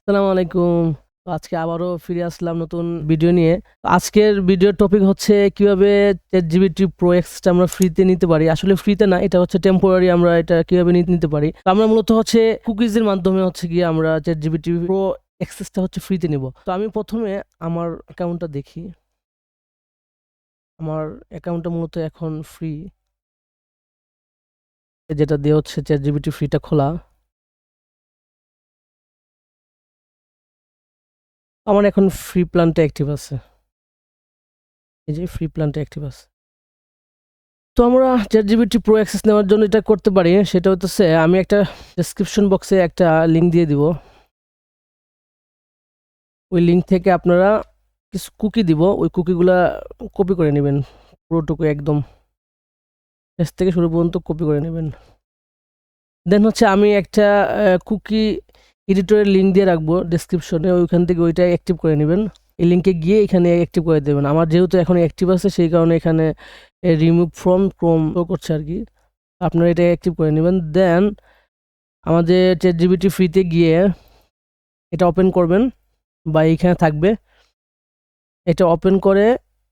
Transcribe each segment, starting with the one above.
আসসালামু আলাইকুম। তো আজকে আবারও ফিরে আসলাম নতুন ভিডিও নিয়ে। আজকের ভিডিওর টপিক হচ্ছে কিভাবে ChatGPT Pro Access টা আমরা ফ্রিতে নিতে পারি। আসলে ফ্রিতে না, এটা হচ্ছে টেম্পোরারি, আমরা এটা কিভাবে নিতে পারি। তো আমরা মূলত হচ্ছে কুকিজের মাধ্যমে হচ্ছে গিয়ে আমরা ChatGPT Pro Access টা হচ্ছে ফ্রিতে নিব। তো আমি প্রথমে আমার অ্যাকাউন্টটা দেখি। আমার অ্যাকাউন্টটা মূলত এখন ফ্রি, যেটা দিয়ে হচ্ছে ChatGPT ফ্রিটা খোলা। আমার এখন ফ্রি প্ল্যানটা অ্যাক্টিভ আছে। এই যে ফ্রি প্ল্যানটা অ্যাক্টিভ আছে। তো আমরা ChatGPT Pro Access নেওয়ার জন্য এটা করতে পারি, সেটা হচ্ছে আমি একটা ডেসক্রিপশন বক্সে একটা লিঙ্ক দিয়ে দিব। ওই লিঙ্ক থেকে আপনারা কিছু কুকি দিব, ওই কুকিগুলা কপি করে নেবেন, পুরোটুকু একদম শেষ থেকে শুরু পর্যন্ত কপি করে নেবেন। দেন হচ্ছে আমি একটা কুকি এডিটরের লিঙ্ক দিয়ে রাখবো ডেসক্রিপশনে, ওইখান থেকে ওইটা অ্যাক্টিভ করে নেবেন। এই লিঙ্কে গিয়ে এখানে অ্যাক্টিভ করে দেবেন। আমার যেহেতু এখন অ্যাক্টিভ আছে সেই কারণে এখানে রিমুভ ফ্রম ক্রোম করছে আর কি। আপনারা এটা অ্যাক্টিভ করে নেবেন। দেন আমাদের ChatGPT ফ্রিতে গিয়ে এটা ওপেন করবেন, বা এইখানে থাকবে, এটা ওপেন করে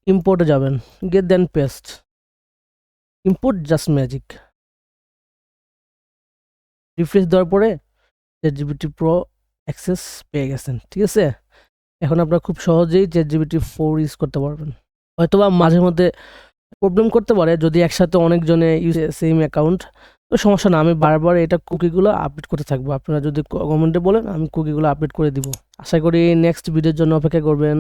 ইম্পোর্টে যাবেন, গিয়ে দেন paste, import just magic. Refresh দেওয়ার পরে ChatGPT Pro অ্যাক্সেস পেয়ে গেছেন। ঠিক আছে, এখন আপনারা খুব সহজেই ChatGPT 4 ইউজ করতে পারবেন। হয়তোবা মাঝে মধ্যে প্রবলেম করতে পারে যদি একসাথে অনেকজনে ইউজ সেম অ্যাকাউন্ট, তো সমস্যা না, আমি বারবার এটা কুকিগুলো আপডেট করতে থাকবো। আপনারা যদি কমেন্টে বলেন, আমি কুকিগুলো আপডেট করে দিব। আশা করি নেক্সট ভিডিওর জন্য অপেক্ষা করবেন।